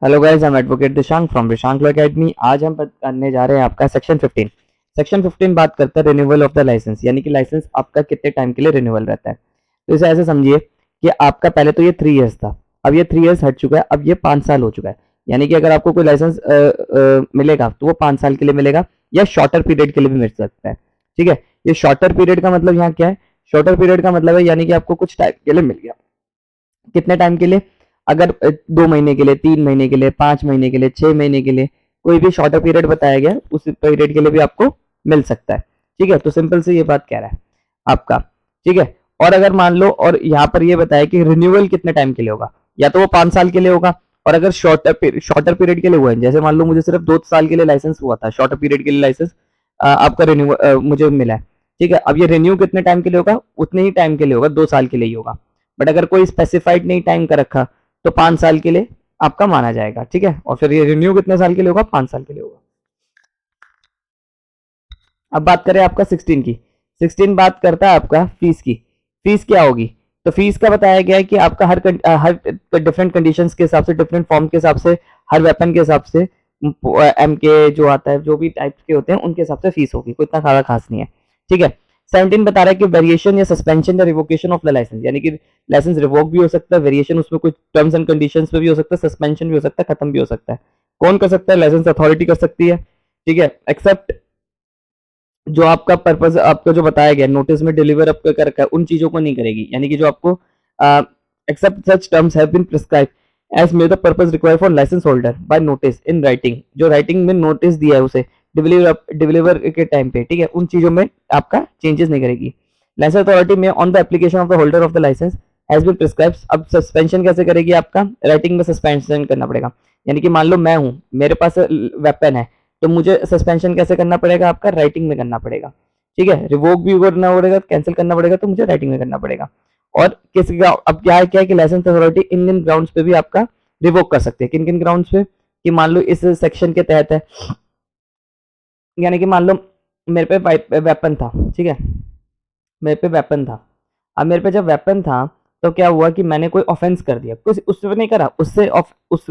Hello guys, I am advocate Dishank from Dishank law academy. आज हम करने जा रहे हैं आपका सेक्शन 15। सेक्शन 15 बात करता है रिन्यूअल ऑफ द लाइसेंस, यानी कि लाइसेंस आपका कितने टाइम के लिए रिन्यूअल रहता है। तो इसे ऐसे समझिए कि आपका पहले तो ये 3 इयर्स था, अब ये 3 इयर्स हट चुका है, अब ये 5 साल हो चुका है। यानी कि अगर आपको कोई लाइसेंस मिलेगा तो वो 5 साल के लिए मिलेगा, या शॉर्टर पीरियड के लिए भी मिल सकता है। ठीक है, ये शॉर्टर पीरियड का मतलब यहाँ क्या है? शॉर्टर पीरियड का मतलब है यानी कि आपको कुछ टाइम के लिए मिल गया। कितने टाइम के लिए? अगर 2 महीने के लिए, 3 महीने के लिए, 5 महीने के लिए, 6 महीने के लिए, कोई भी शॉर्टर पीरियड बताया गया उस पीरियड के लिए भी आपको मिल सकता है। ठीक है, तो सिंपल से ये बात कह रहा है आपका। ठीक है, और अगर मान लो, और यहाँ पर ये बताया कि रिन्यूअल कितने टाइम के लिए होगा, या तो वो 5 साल के लिए होगा, और अगर शॉर्टर पीरियड के लिए हुआ है, जैसे मान लो मुझे सिर्फ 2 साल के लिए लाइसेंस हुआ था, शॉर्टर पीरियड के लिए लाइसेंस आपका रिन्यू मुझे मिला है। ठीक है, अब ये रिन्यू कितने टाइम के लिए होगा? उतने ही टाइम के लिए होगा, 2 साल के लिए ही होगा। बट अगर कोई स्पेसिफाइड नहीं टाइम का रखा तो 5 साल के लिए आपका माना जाएगा। ठीक है, और फिर ये रिन्यू कितने साल के लिए होगा? 5 साल के लिए होगा। अब बात करें आपका 16 की। 16 बात करता है आपका फीस की। फीस क्या होगी? तो फीस का बताया गया है कि आपका हर डिफरेंट कंडीशंस के हिसाब से, डिफरेंट फॉर्म के हिसाब से, हर वेपन के हिसाब से, एम के जो आता है, जो भी टाइप्स के होते हैं उनके हिसाब से फीस होगी, कोई इतना ज़्यादा खास नहीं है। ठीक है, 17 बता रहा है कि वेरिएशन या सस्पेंशन या रिवोकेशन ऑफ द लाइसेंस, यानी कि लाइसेंस रिवोक भी हो सकता है, वेरिएशन उसमें कुछ टर्म्स एंड कंडीशंस पे भी हो सकता है, सस्पेंशन भी हो सकता है, खत्म भी हो सकता है। कौन कर सकता है? लाइसेंस अथॉरिटी कर सकती है। ठीक है, एक्सेप्ट जो आपका पर्पस, आपका जो बताया गया नोटिस में डिलीवर आपका कर रखा है, उन चीजों को नहीं करेगी। यानी कि जो आपको accept such terms have been prescribe as may the purpose required for licence holder by notice in writing, जो राइटिंग में नोटिस दिया है उसे डिलीवर के टाइम पे, ठीक है, उन चीजों में आपका चेंजेस नहीं करेगी। लाइसेंस अथॉरिटी में on the application of the holder of the licence has been prescribe. अब सस्पेंशन कैसे करेगी? आपका राइटिंग में सस्पेंशन करना पड़ेगा। यानी कि मान लो मैं हूं, मेरे पास वेपन है, तो मुझे सस्पेंशन कैसे करना पड़ेगा? आपका राइटिंग में करना पड़ेगा। ठीक है, रिवोक भी करना पड़ेगा, कैंसिल करना पड़ेगा, तो मुझे राइटिंग में करना पड़ेगा। और किस अब क्या है कि लाइसेंस अथॉरिटी इन इन ग्राउंड्स पे भी आपका रिवोक कर सकते हैं। किन किन ग्राउंड्स पे? कि मान लो इस सेक्शन के तहत है, यानी कि मान लो मेरे पे वेपन था। ठीक है, मेरे पे वेपन था। अब मेरे पे जब वेपन था तो क्या हुआ कि मैंने कोई ऑफेंस कर दिया, कुछ उससे नहीं करा, उससे उस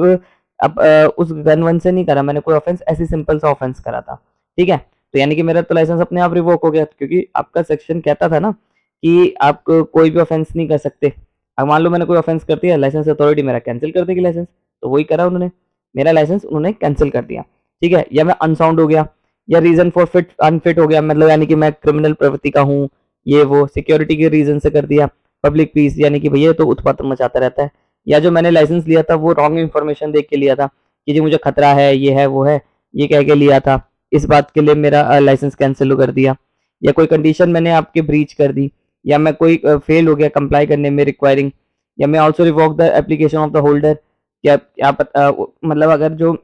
अब उस गन वन से नहीं करा मैंने कोई ऑफेंस, ऐसी सिंपल सा ऑफेंस करा था। ठीक है, तो यानी कि मेरा तो लाइसेंस अपने आप रिवोक हो गया, क्योंकि आपका सेक्शन कहता था ना कि आप कोई भी ऑफेंस नहीं कर सकते। अब मान लो मैंने कोई ऑफेंस कर दिया, लाइसेंस अथॉरिटी मेरा कैंसिल कर देगी लाइसेंस, तो वही करा उन्होंने, मेरा लाइसेंस उन्होंने कैंसिल कर दिया। ठीक है, या मैं अनसाउंड हो गया, या रीजन फॉर फिट अनफिट हो गया, मतलब यानी कि मैं क्रिमिनल प्रवृत्ति का हूँ, ये वो सिक्योरिटी के रीजन से कर दिया। पब्लिक पीस, यानी कि भैया तो उत्पात मचाता रहता है। या जो मैंने लाइसेंस लिया था वो रॉन्ग इन्फॉर्मेशन देख के लिया था कि जी मुझे खतरा है, ये है वो है, ये कह के लिया था, इस बात के लिए मेरा लाइसेंस कैंसिल कर दिया। या कोई कंडीशन मैंने आपके ब्रीच कर दी, या मैं कोई फेल हो गया कंप्लाई करने में रिक्वायरिंग, या मैं also revoke the application of the holder. क्या क्या पता, मतलब अगर जो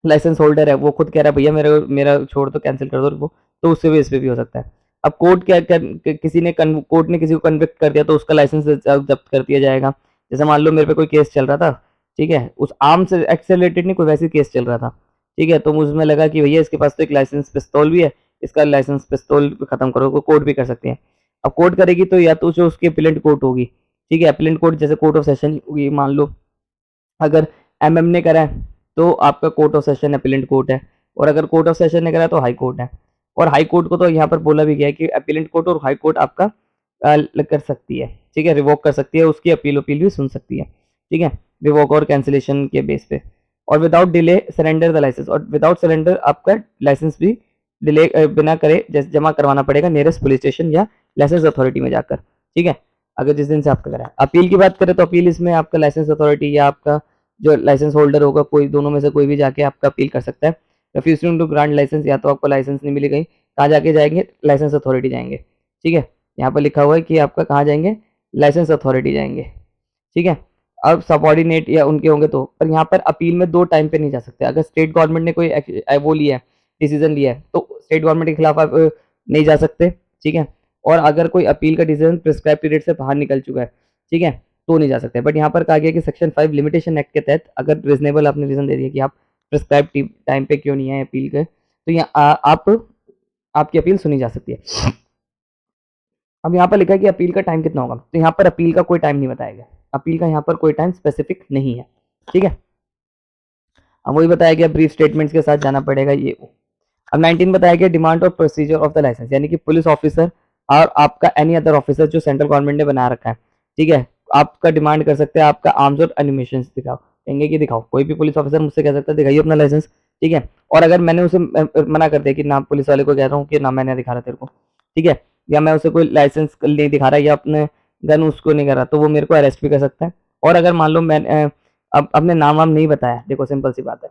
लाइसेंस होल्डर है वो खुद कह रहा है भैया मेरा मेरा छोड़ दो, कैंसिल कर दो वो, तो उससे भी इस पे भी हो सकता है। अब कोर्ट क्या कर, किसी ने कोर्ट ने किसी को कन्विक्ट कर दिया तो उसका लाइसेंस जब्त कर दिया जाएगा। जैसे मान लो मेरे पे कोई केस चल रहा था, ठीक है, उस आर्म से एक्ट से रिलेटेड नहीं, कोई वैसी केस चल रहा था। ठीक है, तो मुझमें लगा कि भैया इसके पास तो एक लाइसेंस पिस्तौल भी है, इसका लाइसेंस पिस्तौल खत्म करो, को कोर्ट भी कर सकते हैं। अब कोर्ट करेगी तो या तो जो उसकी अपीलेंट कोर्ट होगी, ठीक है, अपीलेंट कोर्ट जैसे कोर्ट ऑफ सेशन होगी मान लो, अगर एमएम ने करा है तो आपका court of session appellate court है, और अगर कोर्ट ऑफ सेशन ने करा तो हाई कोर्ट है। और हाई कोर्ट को तो यहाँ पर बोला भी गया है कि अपीलेंट कोर्ट और हाई कोर्ट आपका कर सकती है। ठीक है, रिवोक कर सकती है, उसकी अपील भी सुन सकती है। ठीक है, रिवोक और कैंसिलेशन के बेस पे। और without delay surrender the licence, और विदाउट सरेंडर आपका लाइसेंस भी डिले बिना करे जैसे जमा करवाना पड़ेगा नियरेस्ट पुलिस स्टेशन या लाइसेंस अथॉरिटी में जाकर। ठीक है, अगर जिस दिन से आपका करा है। अपील की बात करें तो अपील इसमें आपका लाइसेंस अथॉरिटी या आपका जो लाइसेंस होल्डर होगा, कोई दोनों में से कोई भी जाके आपका अपील कर सकता है। रिफ्यूजिंग टू ग्रांट लाइसेंस, या तो आपको लाइसेंस नहीं मिली, कहीं कहाँ जाके जाएंगे? लाइसेंस अथॉरिटी जाएंगे। ठीक है, यहाँ पर लिखा हुआ है कि आपका कहाँ जाएंगे? लाइसेंस अथॉरिटी जाएंगे। ठीक है, अब सबॉर्डिनेट या उनके होंगे तो, पर यहाँ पर अपील में 2 टाइम पे नहीं जा सकते। अगर स्टेट गवर्नमेंट ने कोई वो लिया है, डिसीजन लिया है, तो स्टेट गवर्नमेंट के खिलाफ आप नहीं जा सकते। ठीक है, और अगर कोई अपील का डिसीजन प्रिस्क्राइब पीरियड से बाहर निकल चुका है, ठीक है, तो नहीं जा सकते। बट यहाँ पर कहा गया कि सेक्शन 5 लिमिटेशन एक्ट के तहत अगर रीजनेबल आपने रीजन दे दिया कि आप प्रिस्क्राइब टाइम पे क्यों नहीं है अपील के, तो यहाँ आप आपकी अपील सुनी जा सकती है। अब यहाँ पर लिखा है कि अपील का टाइम कितना होगा, तो यहाँ पर अपील का कोई टाइम नहीं बताया गया। अपील का यहाँ पर कोई टाइम स्पेसिफिक नहीं है। ठीक है, अब वही बताया गया ब्रीफ स्टेटमेंट्स के साथ जाना पड़ेगा ये वो। अब 19 बताया गया डिमांड और प्रोसीजर ऑफ द लाइसेंस, यानी कि पुलिस ऑफिसर और आपका एनी अदर ऑफिसर जो सेंट्रल गवर्नमेंट ने बना रखा है, ठीक है, आपका डिमांड कर सकते हैं आपका आर्म्स और एनिमेशन दिखाओ, कहेंगे कि दिखाओ, कोई भी पुलिस ऑफिसर मुझसे कह सकता है दिखाइए अपना लाइसेंस, ठीक है। और अगर मैंने उसे मना कर दिया कि ना, पुलिस वाले को कह रहा हूँ कि ना मैंने दिखा रहा तेरे को, ठीक है, या मैं उसे कोई लाइसेंस नहीं दिखा रहा या अपने गन उसको नहीं कर रहा, तो वो मेरे को अरेस्ट भी कर सकता है। और अगर मान लो मैंने अब अपने नाम वाम नहीं बताया, देखो सिंपल सी बात है,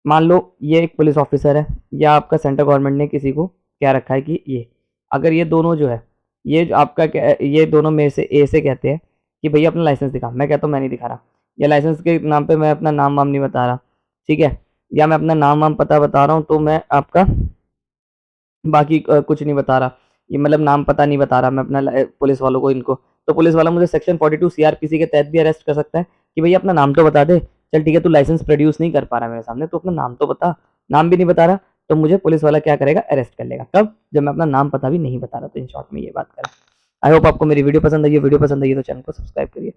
मान लो ये एक पुलिस ऑफिसर है या आपका सेंट्रल गवर्नमेंट ने किसी को क्या रखा है कि ये, अगर ये दोनों जो है, ये जो आपका ये दोनों में से ए से कहते हैं कि भैया अपना लाइसेंस दिखा, मैं कहता हूँ मैं नहीं दिखा रहा, या लाइसेंस के नाम पे मैं अपना नाम वाम नहीं बता रहा, ठीक है, या मैं अपना नाम वाम पता बता रहा हूँ, तो मैं आपका बाकी कुछ नहीं बता रहा, ये मतलब नाम पता नहीं बता रहा मैं अपना पुलिस वालों को इनको, तो पुलिस वाला मुझे सेक्शन 42 सीआरपीसी के तहत भी अरेस्ट कर सकता है कि भैया अपना नाम तो बता दे, चल ठीक है तू लाइसेंस प्रोड्यूस नहीं कर पा रहा मेरे सामने, तो अपना नाम तो बता, नाम भी नहीं बता रहा, तो मुझे पुलिस वाला क्या करेगा, अरेस्ट कर लेगा, कब, जब मैं अपना नाम पता भी नहीं बता रहा। तो इन शॉर्ट में ये बात करें। आई होप आपको मेरी वीडियो पसंद आई है, वीडियो पसंद आई है तो चैनल को सब्सक्राइब करिए।